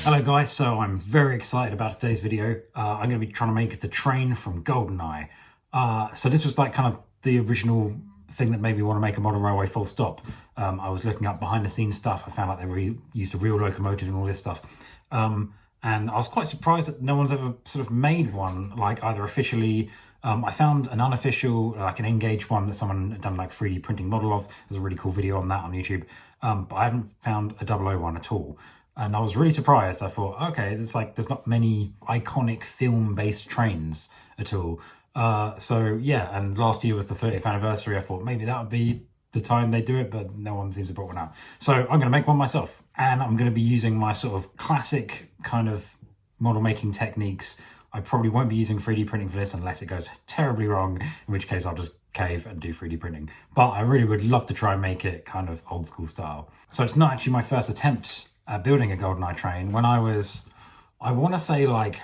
Hello guys, so I'm very excited about today's video. I'm going to be trying to make the train from Goldeneye. So this was like kind of the original thing that made me want to make a model railway full stop. I was looking up behind the scenes stuff. I found out they used a real locomotive and all this stuff. And I was quite surprised that no one's ever sort of made one, like either officially. I found an unofficial, like an Engage one that someone had done like 3D printing model of. There's a really cool video on that on YouTube. But I haven't found a 00 one at all. And I was really surprised. I thought, okay, there's not many iconic film-based trains at all. So yeah, and last year was the 30th anniversary. I thought maybe that would be the time they do it, but no one seems to have brought one out. So I'm going to make one myself, and I'm going to be using my sort of classic kind of model making techniques. I probably won't be using 3D printing for this unless it goes terribly wrong, in which case I'll just cave and do 3D printing. But I really would love to try and make it kind of old school style. So it's not actually my first attempt building a Goldeneye train. When I was, I want to say like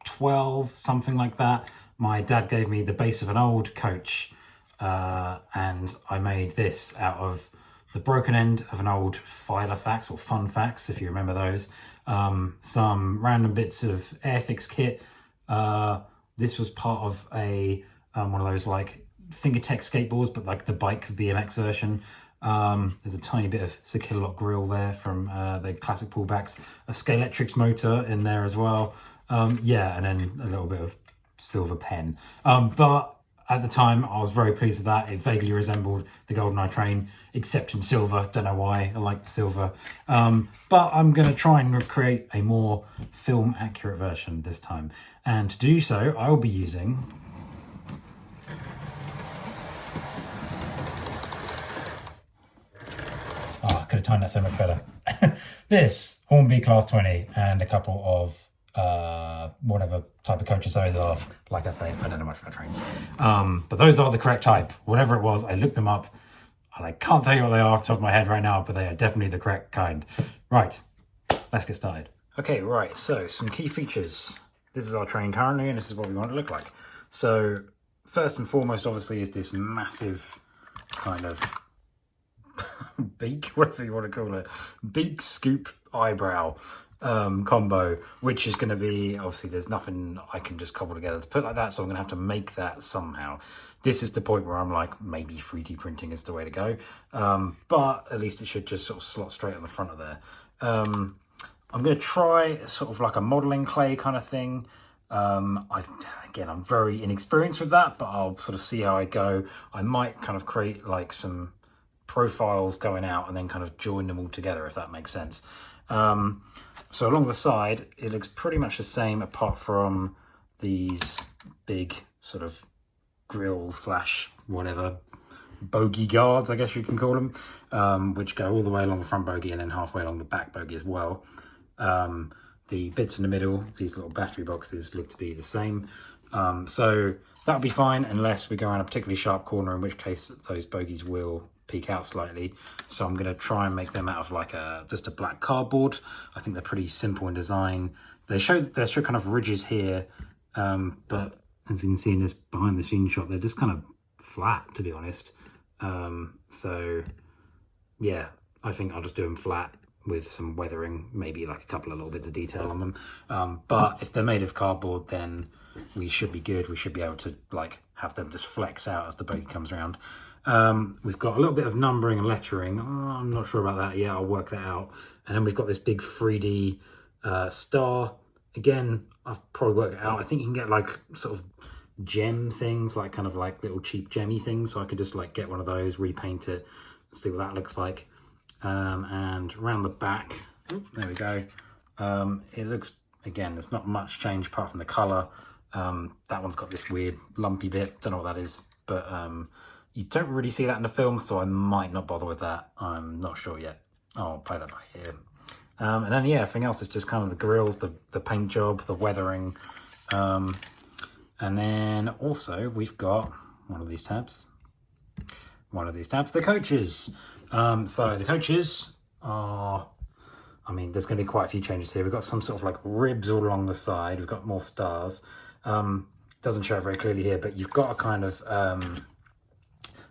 12, something like that, my dad gave me the base of an old coach, and I made this out of the broken end of an old Filofax or Funfax, if you remember those. Some random bits of Airfix kit. This was part of a one of those like fingertech skateboards, but like the bike BMX version. There's a tiny bit of Sakillock grill there from the classic pullbacks, a Scalextrics motor in there as well. Yeah, and then a little bit of silver pen. But at the time, I was very pleased with that. It vaguely resembled the Goldeneye train, except in silver. Don't know why I like the silver. But I'm going to try and create a more film accurate version this time. And to do so, I will be using could have timed that so much better. This Hornby Class 20 and a couple of whatever type of coaches those are. Like I say, I don't know much about trains. But those are the correct type. Whatever it was, I looked them up and I can't tell you what they are off the top of my head right now, but they are definitely the correct kind. Right, let's get started. Okay, right, so some key features. This is our train currently and this is what we want it to look like. So first and foremost, obviously, is this massive kind of beak, whatever you want to call it, beak scoop eyebrow combo, which is going to be, obviously there's nothing I can just cobble together to put like that, so I'm going to have to make that somehow. This is the point where I'm like, maybe 3D printing is the way to go, but at least it should just sort of slot straight on the front of there. I'm going to try sort of like a modeling clay kind of thing. Again, I'm very inexperienced with that, but I'll sort of see how I go. I might kind of create like some profiles going out and then kind of join them all together, if that makes sense. So along the side, it looks pretty much the same apart from these big sort of grill slash whatever bogey guards, I guess you can call them, which go all the way along the front bogey and then halfway along the back bogey as well. The bits in the middle, these little battery boxes, look to be the same. So that'll be fine unless we go around a particularly sharp corner, in which case those bogies will peek out slightly. So I'm going to try and make them out of like just a black cardboard. I think they're pretty simple in design. They show kind of ridges here, but as you can see in this behind the scenes shot, they're just kind of flat, to be honest. So yeah, I think I'll just do them flat with some weathering, maybe like a couple of little bits of detail on them. But if they're made of cardboard, then we should be good. We should be able to like have them just flex out as the bogie comes around. We've got a little bit of numbering and lettering. I'm not sure about that yet. I'll work that out. And then we've got this big 3D star. Again, I'll probably work it out. I think you can get like sort of gem things, like kind of like little cheap gemmy things. So I could just like get one of those, repaint it, see what that looks like. And around the back, there we go. It looks, again, there's not much change apart from the color. That one's got this weird lumpy bit. Don't know what that is, but you don't really see that in the film, so I might not bother with that. I'm not sure yet. I'll play that by ear. And then, yeah, everything else is just kind of the grills, the paint job, the weathering. And then also we've got one of these tabs, the coaches. So the coaches are, I mean, there's going to be quite a few changes here. We've got some sort of like ribs all along the side. We've got more stars. Doesn't show it very clearly here, but you've got a kind of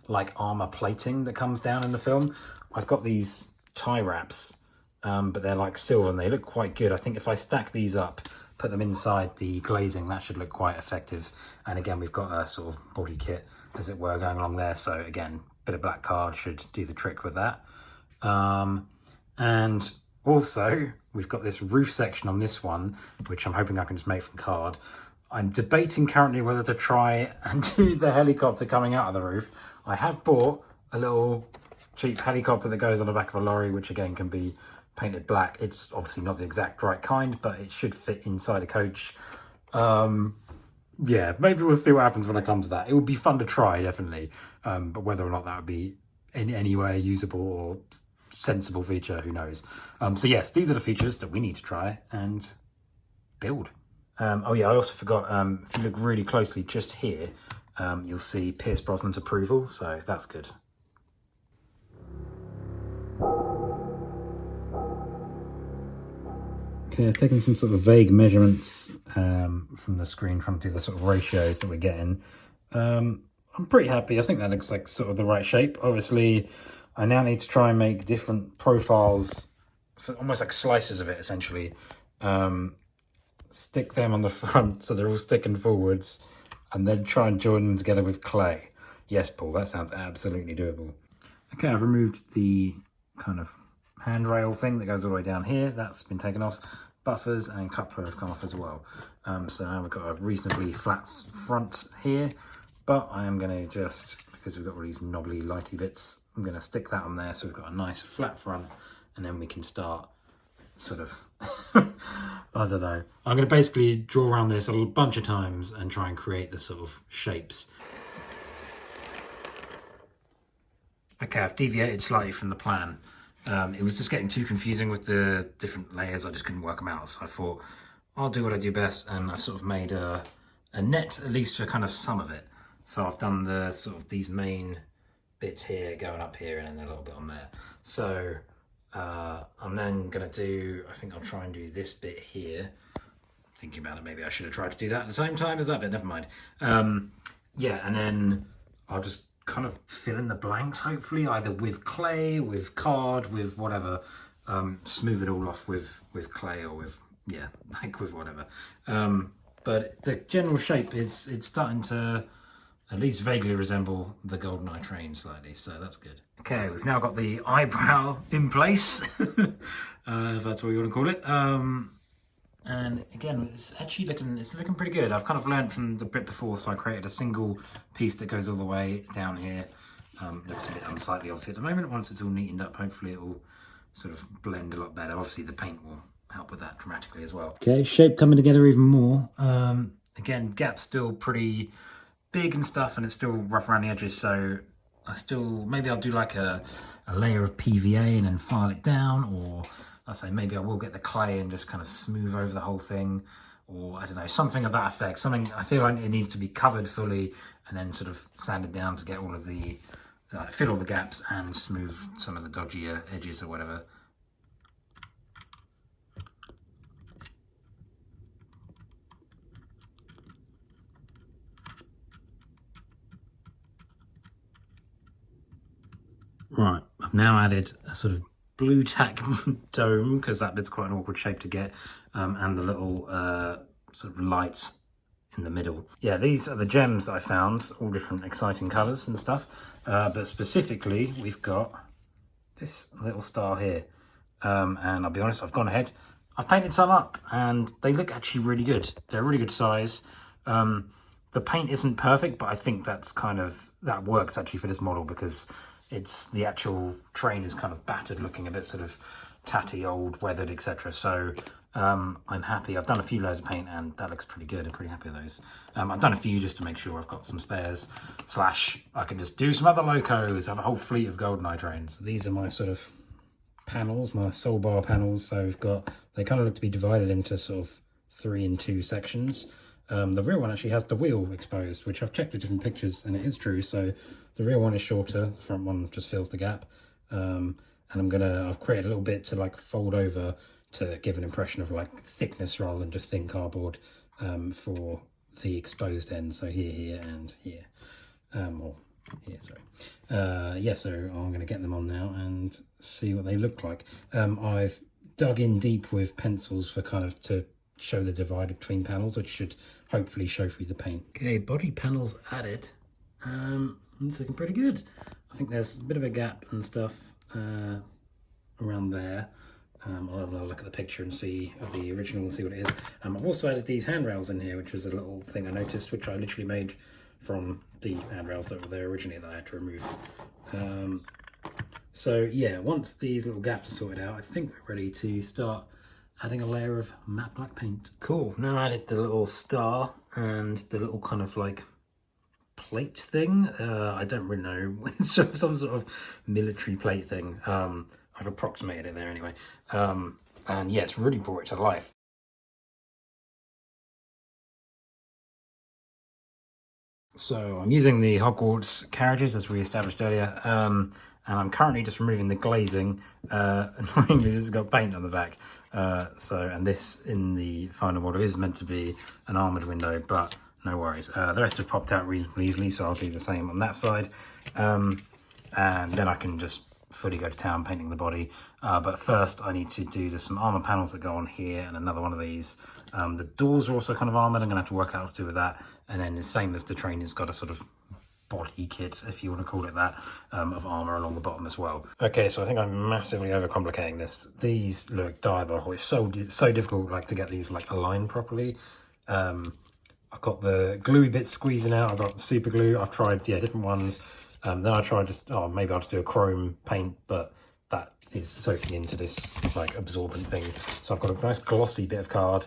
like armor plating that comes down in the film. I've got these tie wraps but they're like silver and they look quite good. I think if I stack these up, put them inside the glazing, that should look quite effective. And again, we've got a sort of body kit, as it were, going along there. So again, bit of black card should do the trick with that. And also, we've got this roof section on this one, which I'm hoping I can just make from card. I'm debating currently whether to try and do the helicopter coming out of the roof. I have bought a little cheap helicopter that goes on the back of a lorry, which again can be painted black. It's obviously not the exact right kind, but it should fit inside a coach. Yeah, maybe we'll see what happens when I come to that. It would be fun to try, definitely, but whether or not that would be in any way usable or sensible feature, who knows. So yes, these are the features that we need to try and build. Oh yeah, I also forgot, if you look really closely just here, you'll see Pierce Brosnan's approval, so that's good. Okay, I've taken some sort of vague measurements from the screen, trying to do the sort of ratios that we're getting. I'm pretty happy. I think that looks like sort of the right shape. Obviously, I now need to try and make different profiles, for almost like slices of it, essentially. Stick them on the front so they're all sticking forwards, and then try and join them together with clay. Yes, Paul, that sounds absolutely doable. Okay, I've removed the kind of handrail thing that goes all the way down here. That's been taken off. Buffers and coupler have come off as well. So now we've got a reasonably flat front here, but I am going to just, because we've got all these knobbly lighty bits, I'm going to stick that on there so we've got a nice flat front, and then we can start sort of, I don't know. I'm going to basically draw around this a bunch of times and try and create the sort of shapes. Okay, I've deviated slightly from the plan. It was just getting too confusing with the different layers. I just couldn't work them out. So I thought, I'll do what I do best. And I've sort of made a net, at least for kind of some of it. So I've done the sort of these main bits here, going up here, and then a little bit on there. So I'm then going to do, I think I'll try and do this bit here. Thinking about it, maybe I should have tried to do that at the same time as that bit, never mind. Yeah, and then I'll just kind of fill in the blanks, hopefully, either with clay, with card, with whatever. Smooth it all off with clay or with, yeah, like with whatever. But the general shape is, it's starting to at least vaguely resemble the Goldeneye train slightly, so that's good. Okay, we've now got the eyebrow in place, if that's what you want to call it. And again, it's actually looking pretty good. I've kind of learned from the bit before, so I created a single piece that goes all the way down here. Looks a bit unsightly obviously at the moment. Once it's all neatened up, hopefully it will sort of blend a lot better. Obviously the paint will help with that dramatically as well. Okay, shape coming together even more. Again, gap's still pretty big and stuff, and it's still rough around the edges, so maybe I'll do like a layer of PVA and then file it down, or I say maybe I will get the clay and just kind of smooth over the whole thing, or I don't know, something of that effect. Something, I feel like it needs to be covered fully and then sort of sanded down to get all of the, fill all the gaps and smooth some of the dodgier edges or whatever. Right, I've now added a sort of blue tack dome, because that bit's quite an awkward shape to get, and the little sort of lights in the middle. Yeah, these are the gems that I found, all different exciting colours and stuff, but specifically we've got this little star here, and I'll be honest, I've gone ahead, I've painted some up, and they look actually really good. They're a really good size. The paint isn't perfect, but I think that works actually for this model, because the actual train is kind of battered looking, a bit sort of tatty, old, weathered, etc. So I'm happy. I've done a few layers of paint and that looks pretty good. I'm pretty happy with those. I've done a few just to make sure I've got some spares, / I can just do some other locos. I have a whole fleet of Goldeneye trains. These are my sort of panels, my soul bar panels. So they kind of look to be divided into sort of 3 and 2 sections. The rear one actually has the wheel exposed, which I've checked with different pictures and it is true. So the rear one is shorter, the front one just fills the gap. And I've created a little bit to like fold over to give an impression of like thickness rather than just thin cardboard, for the exposed end. So here, and here. Or here, sorry. Yeah, so I'm going to get them on now and see what they look like. I've dug in deep with pencils for kind of to show the divide between panels, which should hopefully show through the paint. Okay, body panels added. It's looking pretty good. I think there's a bit of a gap and stuff around there. I'll have a look at the picture and see of the original and see what it is. I've also added these handrails in here, which was a little thing I noticed, which I literally made from the handrails that were there originally that I had to remove. So yeah, once these little gaps are sorted out, I think we're ready to start adding a layer of matte black paint. Cool, now I added the little star and the little kind of like plate thing. I don't really know, some sort of military plate thing. I've approximated it there anyway. And yeah, it's really brought it to life. So I'm using the Hogwarts carriages as we established earlier, and I'm currently just removing the glazing. Annoyingly, this has got paint on the back. And this in the final model is meant to be an armoured window, but no worries. The rest have popped out reasonably easily, so I'll do the same on that side. And then I can just fully go to town painting the body. But first I need to do some armour panels that go on here and another one of these. The doors are also kind of armoured. I'm going to have to work out what to do with that. And then the same as the train, it's got a sort of body kit, if you want to call it that, of armour along the bottom as well. Okay, so I think I'm massively overcomplicating this. These look diabolical. It's so difficult like to get these like aligned properly. I've got the gluey bits squeezing out. I've got super glue. I've tried different ones. Then I tried maybe I'll just do a chrome paint, but that is soaking into this like absorbent thing. So I've got a nice glossy bit of card.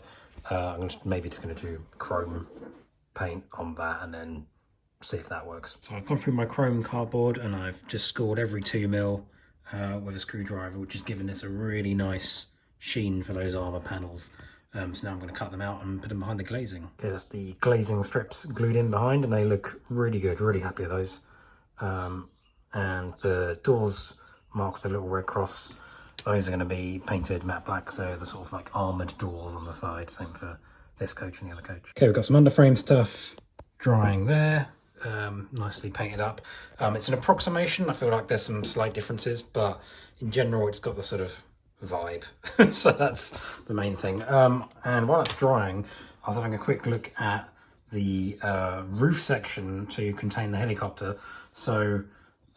I'm maybe just going to do chrome paint on that and then see if that works. So I've gone through my chrome cardboard and I've just scored every 2mm with a screwdriver, which has given this a really nice sheen for those armour panels. So now I'm going to cut them out and put them behind the glazing. Okay, that's the glazing strips glued in behind and they look really good, really happy with those. And the doors marked with a little red cross. Those are going to be painted matte black, so the sort of like armoured doors on the side. Same for this coach and the other coach. Okay, we've got some underframe stuff drying there, nicely painted up. It's an approximation. I feel like there's some slight differences, but in general it's got the sort of vibe. So that's the main thing. And while it's drying, I was having a quick look at the roof section to contain the helicopter. So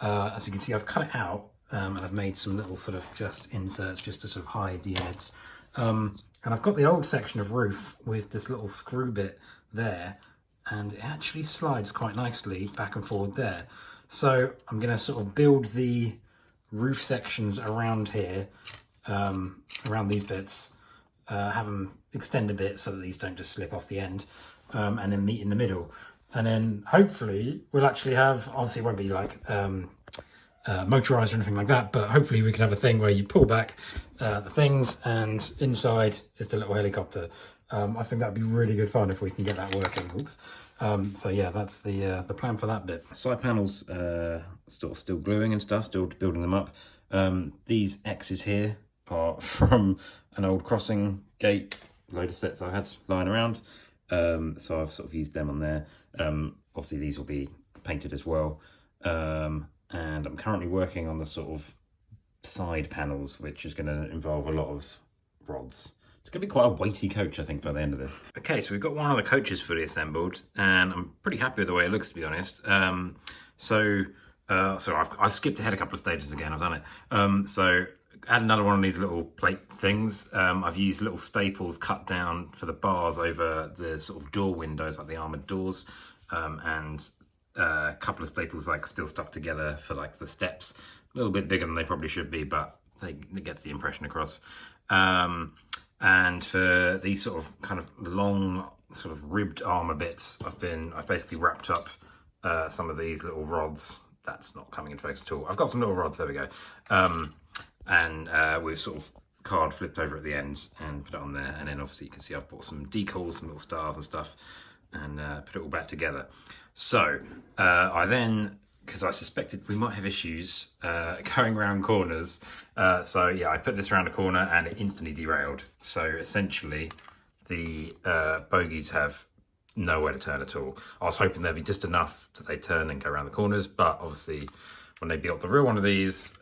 as you can see, I've cut it out and I've made some little sort of just inserts just to sort of hide the innards. And I've got the old section of roof with this little screw bit there, and it actually slides quite nicely back and forward there. So I'm going to sort of build the roof sections around here, around these bits, have them extend a bit so that these don't just slip off the end, and then meet in the middle. And then hopefully we'll actually have, obviously it won't be like motorized or anything like that, but hopefully we can have a thing where you pull back the things and inside is the little helicopter. I think that'd be really good fun if we can get that working. Oops. So yeah, that's the plan for that bit. Side panels sort of still gluing and stuff, still building them up. These X's here are from an old crossing gate load of sets I had lying around. So I've sort of used them on there. Obviously these will be painted as well. And I'm currently working on the sort of side panels, which is going to involve a lot of rods. It's going to be quite a weighty coach, I think, by the end of this. Okay, so we've got one of the coaches fully assembled, and I'm pretty happy with the way it looks, to be honest. So I've skipped ahead a couple of stages again. I've done it. So add another one of these little plate things. I've used little staples cut down for the bars over the sort of door windows, like the armoured doors, and a couple of staples like still stuck together for like the steps. A little bit bigger than they probably should be, but it gets the impression across. And for these sort of kind of long sort of ribbed armour bits, I've basically wrapped up some of these little rods. That's not coming into focus at all. I've got some little rods, there we go. And we've sort of card flipped over at the ends and put it on there. And then obviously you can see I've bought some decals, some little stars and stuff, and put it all back together. So I then, because I suspected we might have issues going around corners, so yeah, I put this around a corner and it instantly derailed. So essentially the bogies have nowhere to turn at all. I was hoping there'd be just enough that they turn and go around the corners, but obviously when they built the real one of these,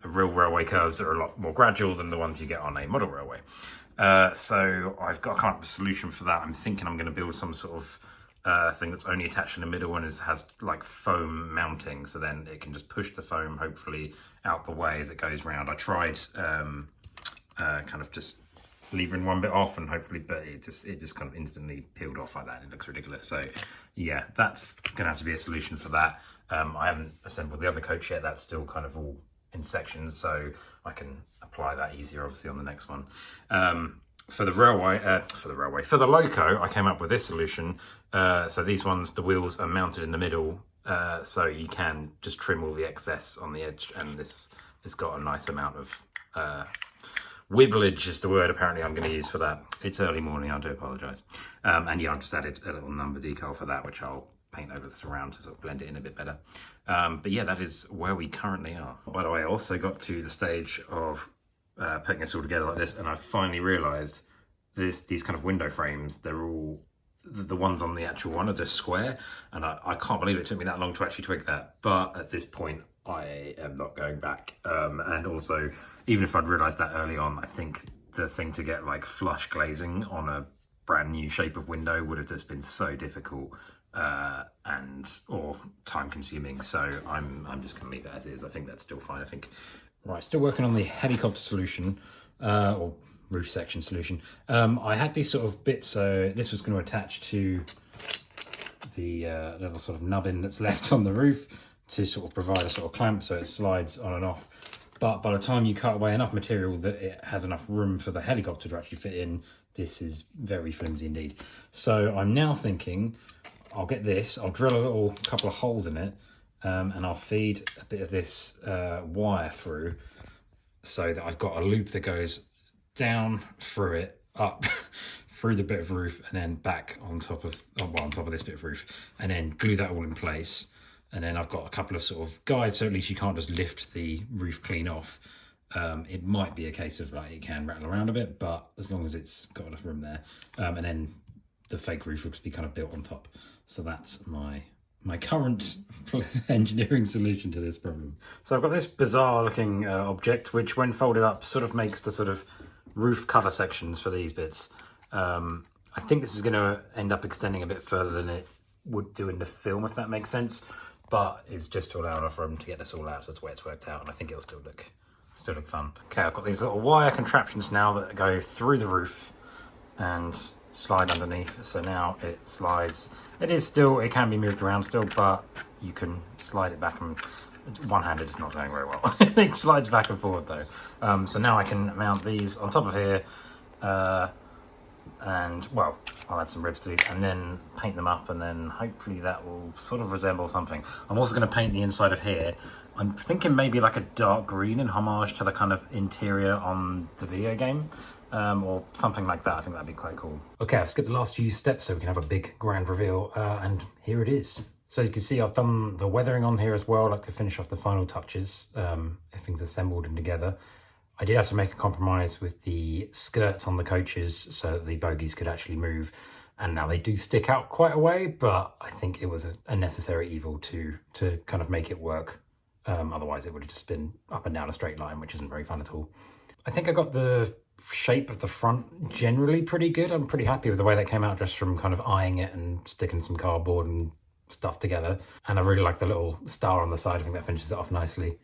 real railway curves that are a lot more gradual than the ones you get on a model railway. So I've got to come up with a solution for that. I'm thinking I'm going to build some sort of thing that's only attached in the middle and has like foam mounting, so then it can just push the foam hopefully out the way as it goes round. I tried kind of just levering one bit off and hopefully, but it just kind of instantly peeled off like that. It looks ridiculous. So yeah, that's gonna have to be a solution for that. I haven't assembled the other coach yet. That's still kind of all in sections, so I can apply that easier obviously on the next one. For the loco, I came up with this solution. So these ones, the wheels are mounted in the middle, so you can just trim all the excess on the edge, and this has got a nice amount of wibblage is the word apparently I'm going to use for that. It's early morning, I do apologise. And yeah, I've just added a little number decal for that, which I'll paint over the surround to sort of blend it in a bit better. But yeah, that is where we currently are. By the way, I also got to the stage of putting this all together like this, and I finally realised these kind of window frames, they're all, the ones on the actual one are just square, and I can't believe it took me that long to actually twig that. But at this point, I am not going back. And also, even if I'd realised that early on, I think the thing to get like flush glazing on a brand new shape of window would have just been so difficult or time consuming. So I'm just going to leave it as is. I think that's still fine. I think. Right, still working on the helicopter solution, or roof section solution. I had these sort of bits, so this was going to attach to the little sort of nubbin that's left on the roof to sort of provide a sort of clamp so it slides on and off. But by the time you cut away enough material that it has enough room for the helicopter to actually fit in, this is very flimsy indeed. So I'm now thinking I'll get this, I'll drill a little couple of holes in it, and I'll feed a bit of this wire through so that I've got a loop that goes down through it, up through the bit of roof, and then back on top of this bit of roof, and then glue that all in place. And then I've got a couple of sort of guides, so at least you can't just lift the roof clean off. It might be a case of like it can rattle around a bit, but as long as it's got enough room there. And then the fake roof will just be kind of built on top. So that's my current engineering solution to this problem. So I've got this bizarre looking object, which when folded up sort of makes the sort of roof cover sections for these bits. I think this is going to end up extending a bit further than it would do in the film, if that makes sense. But it's just to allow enough room to get this all out. So that's the way it's worked out, and I think it'll still look fun. Okay, I've got these little wire contraptions now that go through the roof and slide underneath. So now it slides. It can be moved around still, but you can slide it back, and one-handed is not going very well. It slides back and forward though. So now I can mount these on top of here, and well, I'll add some ribs to these and then paint them up, and then hopefully that will sort of resemble something. I'm also going to paint the inside of here. I'm thinking maybe like a dark green in homage to the kind of interior on the video game, or something like that. I think that'd be quite cool. Okay, I've skipped the last few steps so we can have a big grand reveal, and here it is. So you can see I've done the weathering on here as well, like to finish off the final touches. Everything's assembled and together. I did have to make a compromise with the skirts on the coaches so that the bogies could actually move. And now they do stick out quite a way, but I think it was a necessary evil to kind of make it work. Otherwise it would have just been up and down a straight line, which isn't very fun at all. I think I got the shape of the front generally pretty good. I'm pretty happy with the way that came out just from kind of eyeing it and sticking some cardboard and stuff together. And I really like the little star on the side. I think that finishes it off nicely.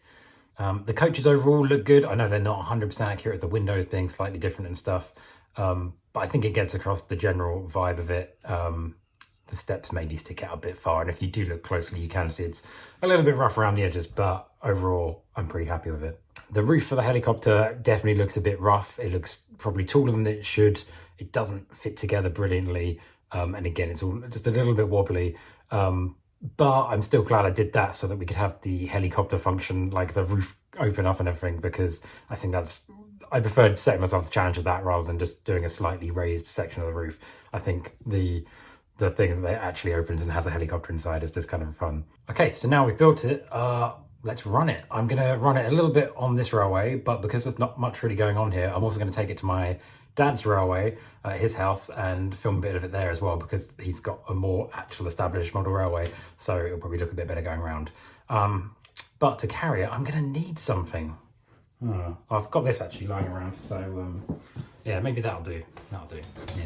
The coaches overall look good. I know they're not 100% accurate, the windows being slightly different and stuff, but I think it gets across the general vibe of it. The steps maybe stick out a bit far, and if you do look closely you can see it's a little bit rough around the edges, but overall I'm pretty happy with it. The roof for the helicopter definitely looks a bit rough. It looks probably taller than it should. It doesn't fit together brilliantly, and again it's all just a little bit wobbly. But I'm still glad I did that so that we could have the helicopter function, like the roof open up and everything, because I think I preferred setting myself the challenge of that rather than just doing a slightly raised section of the roof. I think the thing that actually opens and has a helicopter inside is just kind of fun. Okay, so now we've built it, let's run it. I'm gonna run it a little bit on this railway, but because there's not much really going on here, I'm also gonna take it to my dad's railway at his house and film a bit of it there as well, because he's got a more actual established model railway, so it'll probably look a bit better going around. But to carry it, I'm going to need something. Oh, I've got this actually lying around, so yeah, maybe that'll do. That'll do, yeah.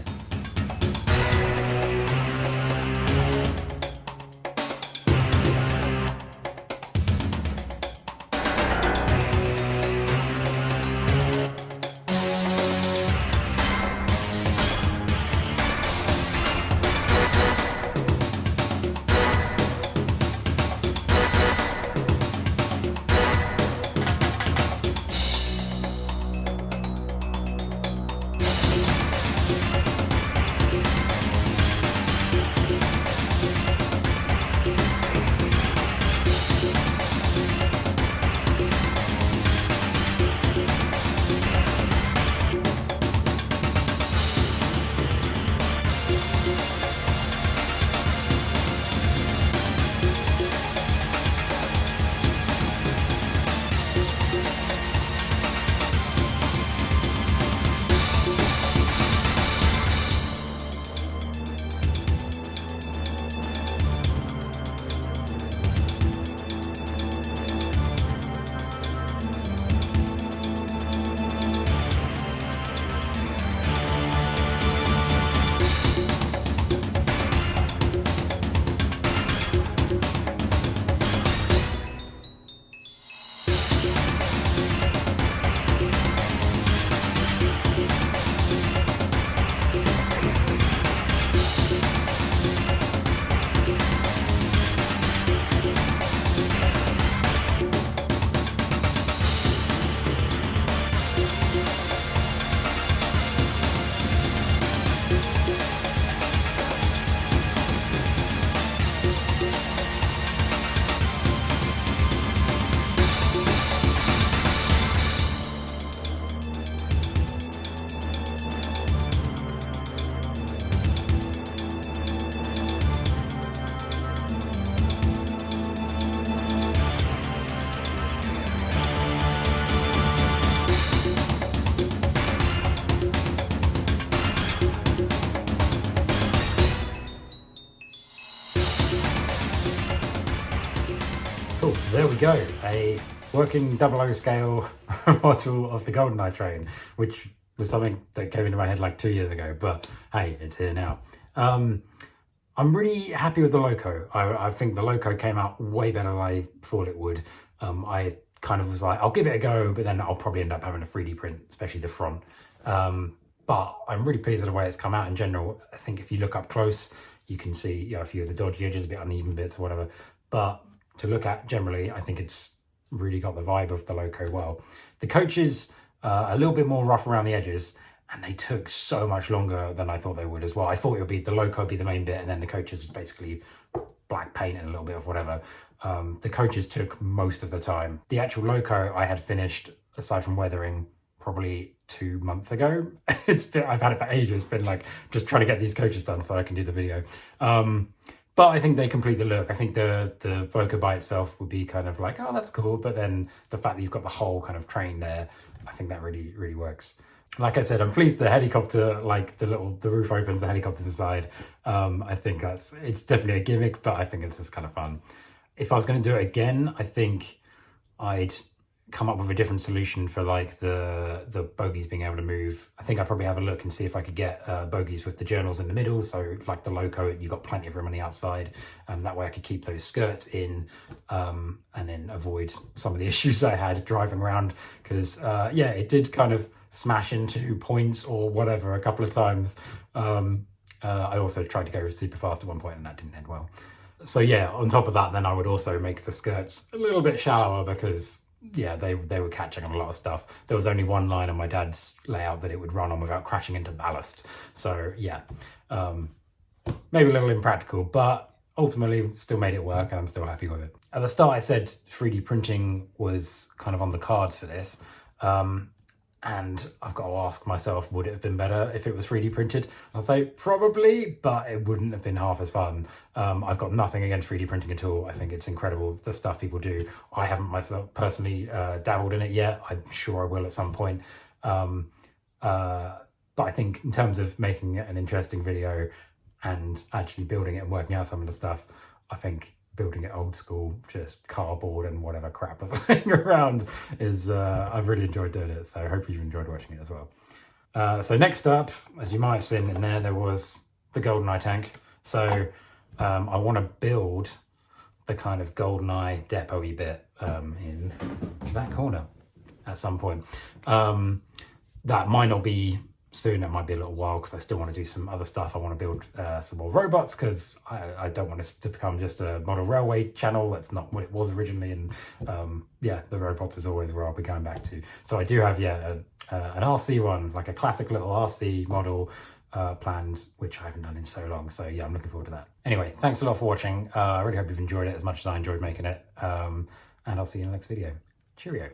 Cool, so there we go, a working 00 scale model of the Goldeneye train, which was something that came into my head like 2 years ago, but hey, it's here now. I'm really happy with the loco. I think the loco came out way better than I thought it would. I kind of was like, I'll give it a go, but then I'll probably end up having a 3D print, especially the front. But I'm really pleased with the way it's come out in general. I think if you look up close, you can see, you know, a few of the dodgy edges, a bit uneven bits or whatever. But to look at generally, I think it's really got the vibe of the loco well. The coaches a little bit more rough around the edges, and they took so much longer than I thought they would as well. I thought it would be the loco would be the main bit, and then the coaches was basically black paint and a little bit of whatever. The coaches took most of the time. The actual loco I had finished, aside from weathering, probably 2 months ago. I've had it for ages. It's been like just trying to get these coaches done so I can do the video. But I think they complete the look. I think the loco by itself would be kind of like, oh, that's cool. But then the fact that you've got the whole kind of train there, I think that really, really works. Like I said, I'm pleased the helicopter, like the roof opens, the helicopter's inside. I think it's definitely a gimmick, but I think it's just kind of fun. If I was going to do it again, I think I'd come up with a different solution for like the bogies being able to move. I think I'd probably have a look and see if I could get bogies with the journals in the middle. So like the loco, you got plenty of room on the outside. That way I could keep those skirts in and then avoid some of the issues I had driving around. Because yeah, it did kind of smash into points or whatever a couple of times. I also tried to go super fast at one point and that didn't end well. So yeah, on top of that, then I would also make the skirts a little bit shallower because yeah, they were catching on a lot of stuff. There was only one line on my dad's layout that it would run on without crashing into ballast. So yeah, maybe a little impractical, but ultimately still made it work and I'm still happy with it. At the start I said 3D printing was kind of on the cards for this. And I've got to ask myself, would it have been better if it was 3D printed? I'll say probably, but it wouldn't have been half as fun. I've got nothing against 3D printing at all. I think it's incredible, the stuff people do. I haven't myself personally dabbled in it yet. I'm sure I will at some point. But I think in terms of making an interesting video and actually building it and working out some of the stuff, I think building it old school, just cardboard and whatever crap was lying around, is I've really enjoyed doing it. So I hope you've enjoyed watching it as well. So next up, as you might have seen in there was the Goldeneye tank. So I want to build the kind of Goldeneye depot-y bit in that corner at some point. That might not be soon, it might be a little while, because I still want to do some other stuff. I want to build some more robots, because I don't want this to become just a model railway channel. That's not what it was originally, and yeah, the robots is always where I'll be going back to. So I do have, yeah, an RC one, like a classic little RC model planned, which I haven't done in so long. So yeah, I'm looking forward to that. Anyway, thanks a lot for watching. I really hope you've enjoyed it as much as I enjoyed making it, and I'll see you in the next video. Cheerio.